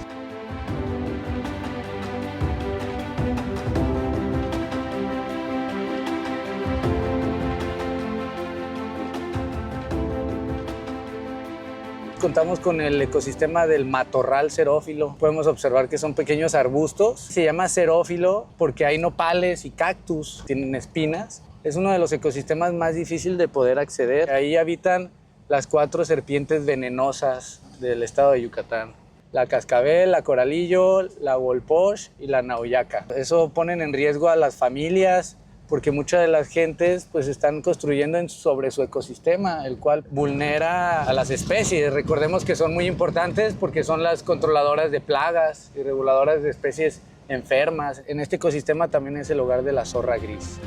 Contamos con el ecosistema del matorral xerófilo. Podemos observar que son pequeños arbustos. Se llama xerófilo porque hay nopales y cactus, tienen espinas. Es uno de los ecosistemas más difíciles de poder acceder. Ahí habitan las 4 serpientes venenosas del estado de Yucatán: la cascabel, la coralillo, la huolpoch y la nauyaca. Eso ponen en riesgo a las familias, porque muchas de las gentes pues están construyendo sobre su ecosistema, el cual vulnera a las especies. Recordemos que son muy importantes porque son las controladoras de plagas y reguladoras de especies enfermas. En este ecosistema también es el hogar de la zorra gris.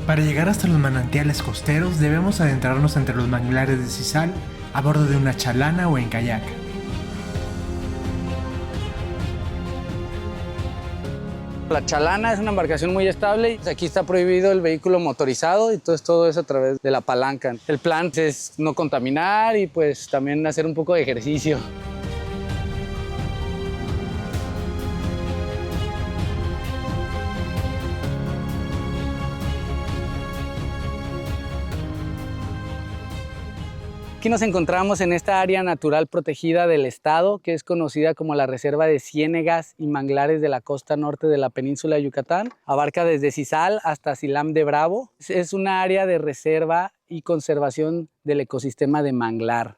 Para llegar hasta los manantiales costeros debemos adentrarnos entre los manglares de Cizal a bordo de una chalana o en kayak. La chalana es una embarcación muy estable. Aquí está prohibido el vehículo motorizado y todo eso a través de la palanca. El plan es no contaminar y pues también hacer un poco de ejercicio. Aquí nos encontramos en esta área natural protegida del estado, que es conocida como la Reserva de Ciénegas y Manglares de la costa norte de la península de Yucatán. Abarca desde Cizal hasta Silam de Bravo. Es una área de reserva y conservación del ecosistema de manglar,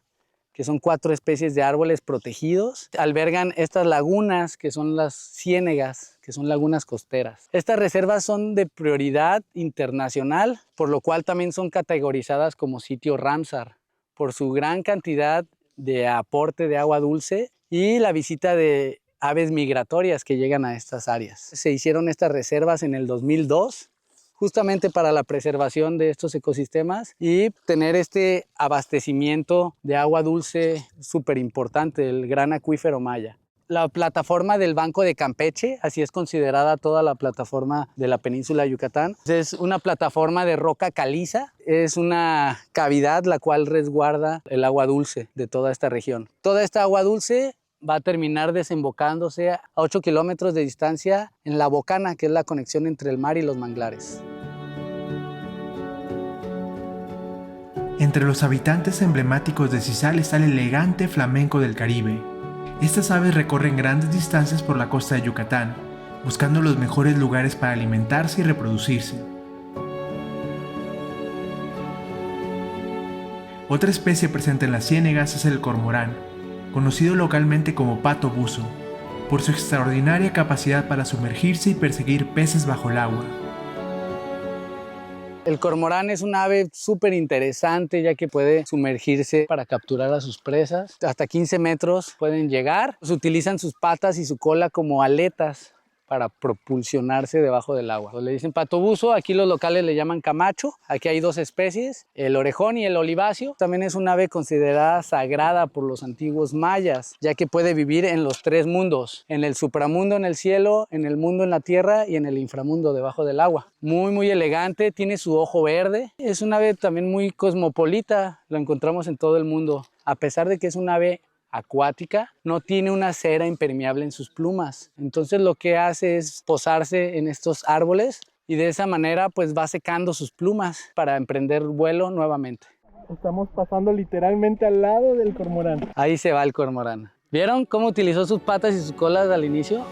que son 4 especies de árboles protegidos. Albergan estas lagunas, que son las ciénegas, que son lagunas costeras. Estas reservas son de prioridad internacional, por lo cual también son categorizadas como sitio Ramsar, por su gran cantidad de aporte de agua dulce y la visita de aves migratorias que llegan a estas áreas. Se hicieron estas reservas en el 2002, justamente para la preservación de estos ecosistemas y tener este abastecimiento de agua dulce súper importante, el gran acuífero maya. La plataforma del Banco de Campeche, así es considerada toda la plataforma de la península de Yucatán, es una plataforma de roca caliza, es una cavidad la cual resguarda el agua dulce de toda esta región. Toda esta agua dulce va a terminar desembocándose a 8 kilómetros de distancia en La Bocana, que es la conexión entre el mar y los manglares. Entre los habitantes emblemáticos de Cizal está el elegante flamenco del Caribe. Estas aves recorren grandes distancias por la costa de Yucatán, buscando los mejores lugares para alimentarse y reproducirse. Otra especie presente en las ciénegas es el cormorán, conocido localmente como pato buzo, por su extraordinaria capacidad para sumergirse y perseguir peces bajo el agua. El cormorán es un ave súper interesante, ya que puede sumergirse para capturar a sus presas. Hasta 15 metros pueden llegar. Utilizan sus patas y su cola como aletas para propulsionarse debajo del agua. Le dicen pato buzo, aquí los locales le llaman camacho. Aquí hay 2 especies, el orejón y el oliváceo. También es un ave considerada sagrada por los antiguos mayas, ya que puede vivir en los 3 mundos, en el supramundo en el cielo, en el mundo en la tierra y en el inframundo debajo del agua. Muy elegante, tiene su ojo verde. Es un ave también muy cosmopolita, lo encontramos en todo el mundo. A pesar de que es un ave acuática, no tiene una cera impermeable en sus plumas. Entonces lo que hace es posarse en estos árboles y de esa manera pues va secando sus plumas para emprender vuelo nuevamente. Estamos pasando literalmente al lado del cormorán. Ahí se va el cormorán. ¿Vieron cómo utilizó sus patas y sus colas al inicio?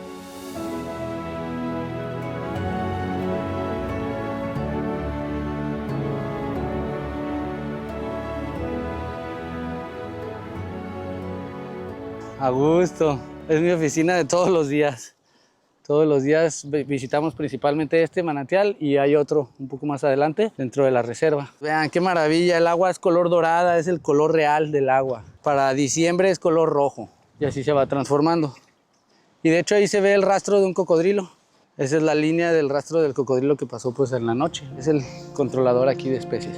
A gusto. Es mi oficina de todos los días. Todos los días visitamos principalmente este manantial y hay otro un poco más adelante dentro de la reserva. Vean qué maravilla, el agua es color dorada, es el color real del agua. Para diciembre es color rojo y así se va transformando. Y de hecho ahí se ve el rastro de un cocodrilo. Esa es la línea del rastro del cocodrilo que pasó pues en la noche. Es el controlador aquí de especies.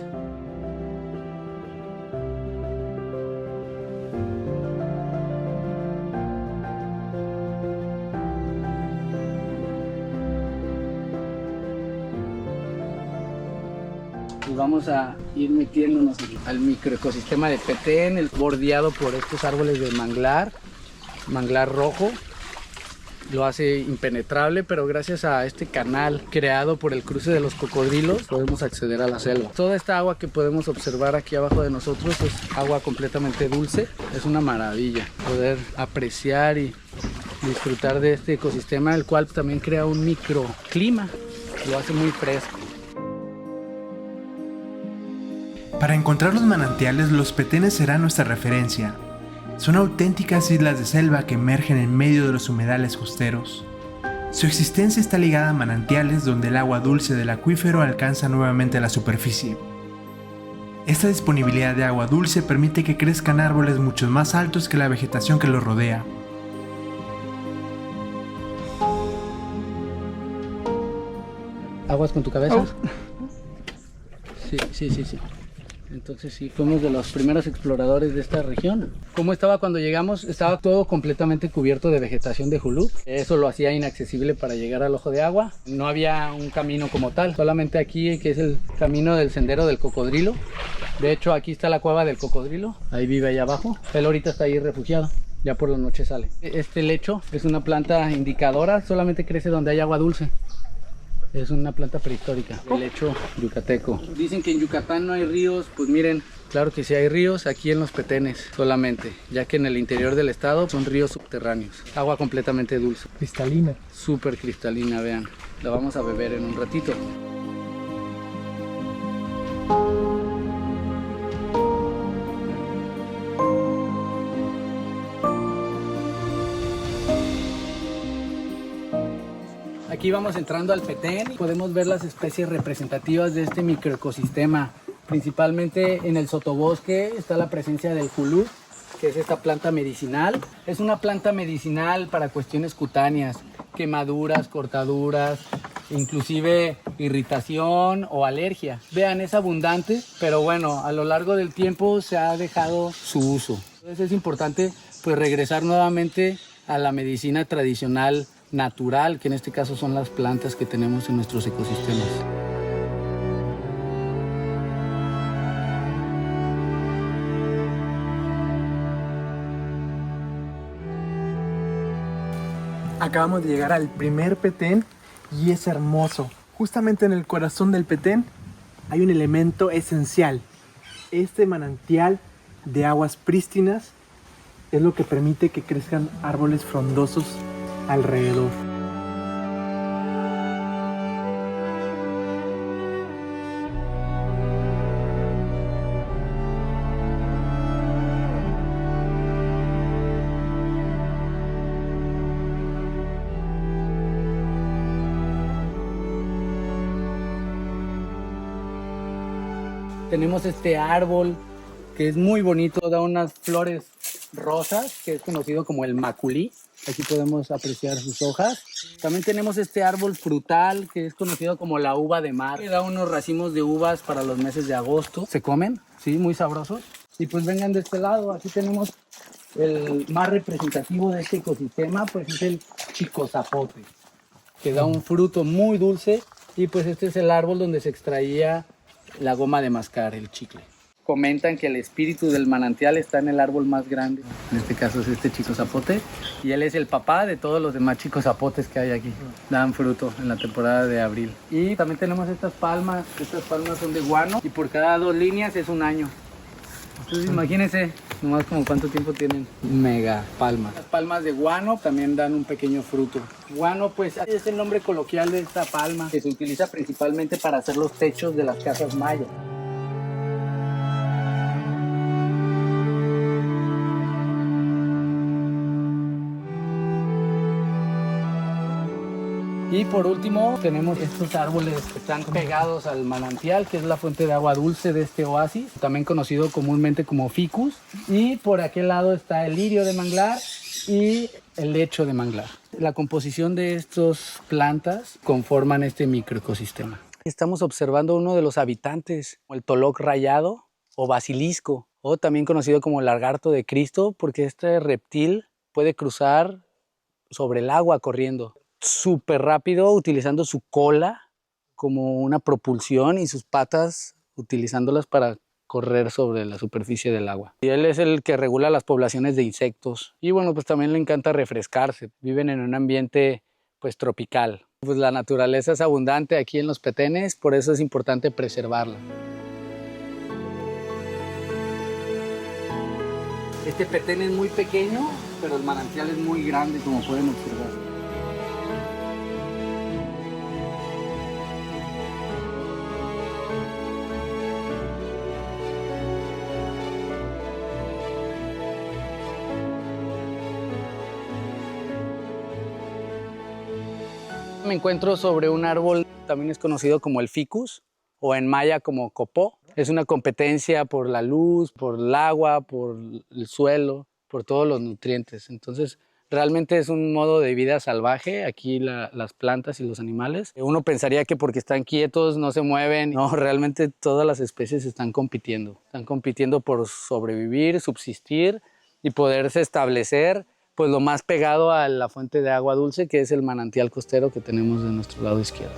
Y vamos a ir metiéndonos al microecosistema de Petén, bordeado por estos árboles de manglar rojo. Lo hace impenetrable, pero gracias a este canal creado por el cruce de los cocodrilos podemos acceder a la selva. Toda esta agua que podemos observar aquí abajo de nosotros es agua completamente dulce. Es una maravilla poder apreciar y disfrutar de este ecosistema, el cual también crea un microclima, lo hace muy fresco. Para encontrar los manantiales, los petenes serán nuestra referencia. Son auténticas islas de selva que emergen en medio de los humedales costeros. Su existencia está ligada a manantiales donde el agua dulce del acuífero alcanza nuevamente la superficie. Esta disponibilidad de agua dulce permite que crezcan árboles mucho más altos que la vegetación que los rodea. ¿Aguas con tu cabeza? Oh. Sí. Entonces sí, fuimos de los primeros exploradores de esta región. ¿Cómo estaba cuando llegamos? Estaba todo completamente cubierto de vegetación de julú. Eso lo hacía inaccesible para llegar al ojo de agua. No había un camino como tal, solamente aquí, que es el camino del sendero del cocodrilo. De hecho, aquí está la cueva del cocodrilo, ahí vive allá abajo. Él ahorita está ahí refugiado, ya por la noche sale. Este lecho es una planta indicadora, solamente crece donde hay agua dulce. Es una planta prehistórica, el lecho yucateco. Dicen que en Yucatán no hay ríos, pues miren, claro que sí hay ríos aquí en los Petenes solamente, ya que en el interior del estado son ríos subterráneos. Agua completamente dulce. Cristalina. Súper cristalina, vean. La vamos a beber en un ratito. Aquí vamos entrando al Petén y podemos ver las especies representativas de este microecosistema. Principalmente en el sotobosque está la presencia del julú, que es esta planta medicinal. Es una planta medicinal para cuestiones cutáneas, quemaduras, cortaduras, inclusive irritación o alergia. Vean, es abundante, pero bueno, a lo largo del tiempo se ha dejado su uso. Entonces es importante pues regresar nuevamente a la medicina tradicional natural, que en este caso son las plantas que tenemos en nuestros ecosistemas. Acabamos de llegar al primer Petén y es hermoso. Justamente en el corazón del Petén hay un elemento esencial. Este manantial de aguas prístinas es lo que permite que crezcan árboles frondosos alrededor. Tenemos este árbol que es muy bonito, da unas flores rosas, que es conocido como el maculí. Aquí podemos apreciar sus hojas. También tenemos este árbol frutal, que es conocido como la uva de mar, que da unos racimos de uvas para los meses de agosto. Se comen, sí, muy sabrosos. Y pues vengan de este lado, aquí tenemos el más representativo de este ecosistema, pues es el chicozapote, que da un fruto muy dulce. Y pues este es el árbol donde se extraía la goma de mascar, el chicle. Comentan que el espíritu del manantial está en el árbol más grande. En este caso es este chicozapote. Y él es el papá de todos los demás chicozapotes que hay aquí. Dan fruto en la temporada de abril. Y también tenemos estas palmas. Estas palmas son de guano. Y por cada 2 líneas es 1 año. Entonces imagínense nomás como cuánto tiempo tienen. Mega palmas. Las palmas de guano también dan un pequeño fruto. Guano pues es el nombre coloquial de esta palma, que se utiliza principalmente para hacer los techos de las casas mayas. Y por último tenemos estos árboles que están pegados al manantial, que es la fuente de agua dulce de este oasis, también conocido comúnmente como ficus. Y por aquel lado está el lirio de manglar y el lecho de manglar. La composición de estas plantas conforman este microecosistema. Estamos observando uno de los habitantes, el toloc rayado o basilisco, o también conocido como lagarto de Cristo, porque este reptil puede cruzar sobre el agua corriendo súper rápido, utilizando su cola como una propulsión y sus patas utilizándolas para correr sobre la superficie del agua. Y él es el que regula las poblaciones de insectos. Y bueno, pues también le encanta refrescarse. Viven en un ambiente pues tropical. Pues la naturaleza es abundante aquí en los Petenes, por eso es importante preservarla. Este petén es muy pequeño, pero el manantial es muy grande, como pueden observar. Me encuentro sobre un árbol, también es conocido como el ficus, o en maya como copó. Es una competencia por la luz, por el agua, por el suelo, por todos los nutrientes. Entonces Realmente es un modo de vida salvaje, aquí las plantas y los animales. Uno pensaría que porque están quietos no se mueven. No, realmente todas las especies están compitiendo. Están compitiendo por sobrevivir, subsistir y poderse establecer pues lo más pegado a la fuente de agua dulce, que es el manantial costero que tenemos de nuestro lado izquierdo.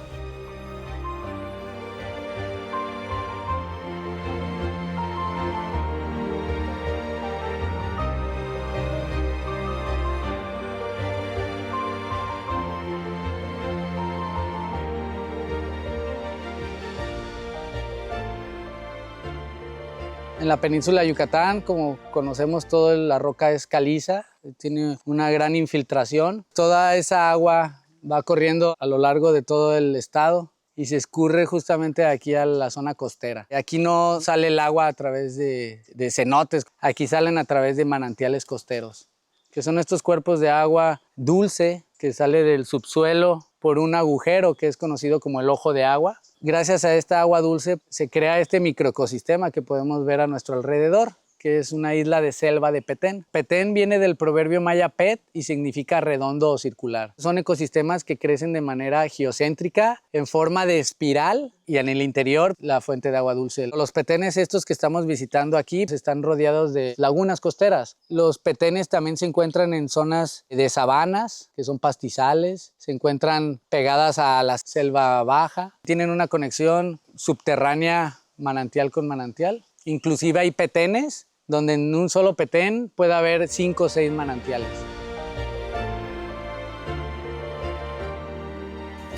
En la península de Yucatán, como conocemos todo, la roca es caliza, tiene una gran infiltración. Toda esa agua va corriendo a lo largo de todo el estado y se escurre justamente aquí a la zona costera. Aquí no sale el agua a través de cenotes, aquí salen a través de manantiales costeros, que son estos cuerpos de agua dulce que sale del subsuelo por un agujero que es conocido como el ojo de agua. Gracias a esta agua dulce se crea este microecosistema que podemos ver a nuestro alrededor, que es una isla de selva de Petén. Petén viene del proverbio maya pet y significa redondo o circular. Son ecosistemas que crecen de manera geocéntrica, en forma de espiral, y en el interior la fuente de agua dulce. Los petenes estos que estamos visitando aquí están rodeados de lagunas costeras. Los petenes también se encuentran en zonas de sabanas, que son pastizales, se encuentran pegadas a la selva baja, tienen una conexión subterránea manantial con manantial. Inclusive hay petenes donde en un solo petén puede haber 5 o 6 manantiales.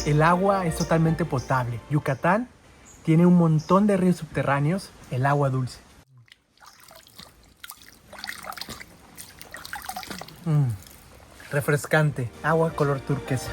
El agua es totalmente potable. Yucatán tiene un montón de ríos subterráneos, el agua dulce. Refrescante, agua color turquesa.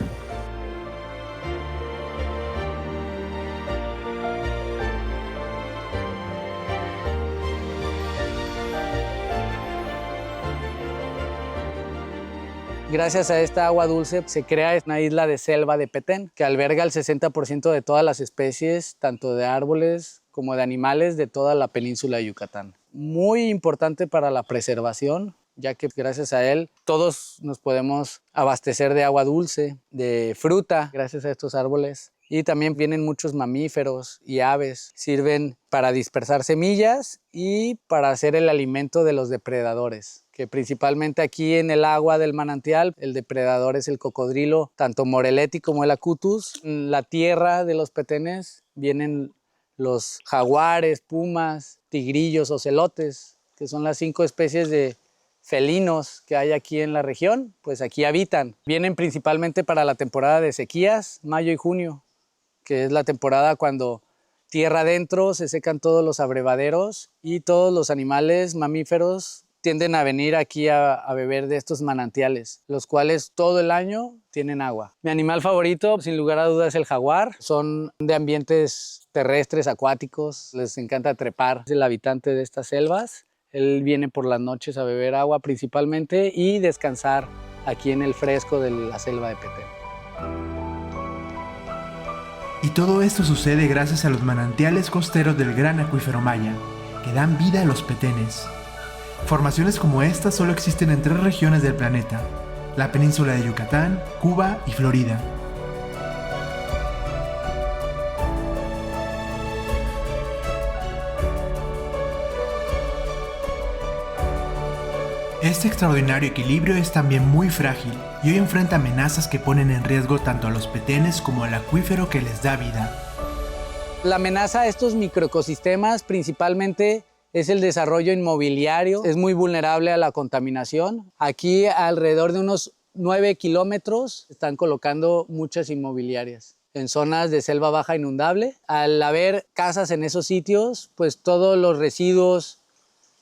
Gracias a esta agua dulce se crea una isla de selva de Petén que alberga el 60% de todas las especies, tanto de árboles como de animales de toda la península de Yucatán. Muy importante para la preservación, ya que gracias a él todos nos podemos abastecer de agua dulce, de fruta, gracias a estos árboles. Y también vienen muchos mamíferos y aves. Sirven para dispersar semillas y para hacer el alimento de los depredadores, que principalmente aquí en el agua del manantial el depredador es el cocodrilo, tanto Morelletti como el Acutus. En la tierra de los petenes vienen los jaguares, pumas, tigrillos, ocelotes, que son las 5 especies de felinos que hay aquí en la región, pues aquí habitan. Vienen principalmente para la temporada de sequías, mayo y junio, que es la temporada cuando tierra adentro se secan todos los abrevaderos y todos los animales mamíferos tienden a venir aquí a beber de estos manantiales, los cuales todo el año tienen agua. Mi animal favorito, sin lugar a dudas, es el jaguar. Son de ambientes terrestres, acuáticos, les encanta trepar. Es el habitante de estas selvas. Él viene por las noches a beber agua principalmente y descansar aquí en el fresco de la selva de Petén. Y todo esto sucede gracias a los manantiales costeros del gran acuífero maya, que dan vida a los petenes. Formaciones como estas solo existen en 3 regiones del planeta: la península de Yucatán, Cuba y Florida. Este extraordinario equilibrio es también muy frágil y hoy enfrenta amenazas que ponen en riesgo tanto a los petenes como al acuífero que les da vida. La amenaza a estos microecosistemas principalmente es el desarrollo inmobiliario. Es muy vulnerable a la contaminación. Aquí alrededor de unos 9 kilómetros están colocando muchas inmobiliarias en zonas de selva baja inundable. Al haber casas en esos sitios, pues todos los residuos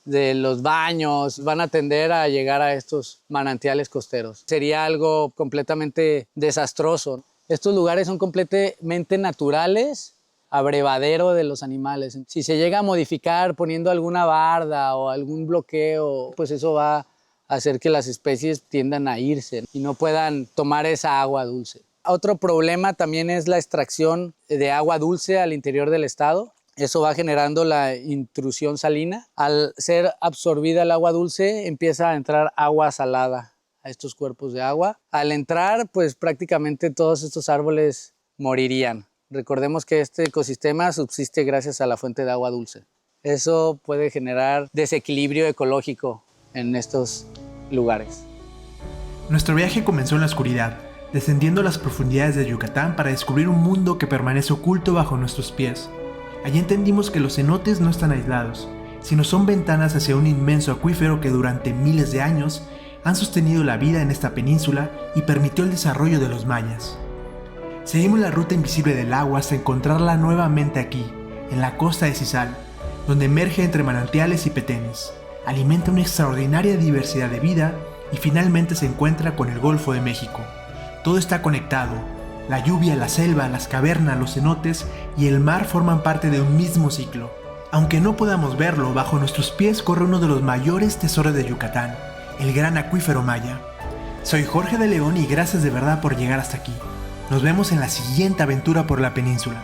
de los baños van a tender a llegar a estos manantiales costeros. Sería algo completamente desastroso. Estos lugares son completamente naturales, abrevadero de los animales. Si se llega a modificar poniendo alguna barda o algún bloqueo, pues eso va a hacer que las especies tiendan a irse y no puedan tomar esa agua dulce. Otro problema también es la extracción de agua dulce al interior del estado. Eso va generando la intrusión salina. Al ser absorbida el agua dulce, empieza a entrar agua salada a estos cuerpos de agua. Al entrar, pues prácticamente todos estos árboles morirían. Recordemos que este ecosistema subsiste gracias a la fuente de agua dulce. Eso puede generar desequilibrio ecológico en estos lugares. Nuestro viaje comenzó en la oscuridad, descendiendo a las profundidades de Yucatán para descubrir un mundo que permanece oculto bajo nuestros pies. Allí entendimos que los cenotes no están aislados, sino son ventanas hacia un inmenso acuífero que durante miles de años han sostenido la vida en esta península y permitió el desarrollo de los mayas. Seguimos la ruta invisible del agua hasta encontrarla nuevamente aquí, en la costa de Cizal, donde emerge entre manantiales y petenes, alimenta una extraordinaria diversidad de vida y finalmente se encuentra con el Golfo de México. Todo está conectado. La lluvia, la selva, las cavernas, los cenotes y el mar forman parte de un mismo ciclo. Aunque no podamos verlo, bajo nuestros pies corre uno de los mayores tesoros de Yucatán, el gran acuífero maya. Soy Jorge de León y gracias de verdad por llegar hasta aquí. Nos vemos en la siguiente aventura por la península.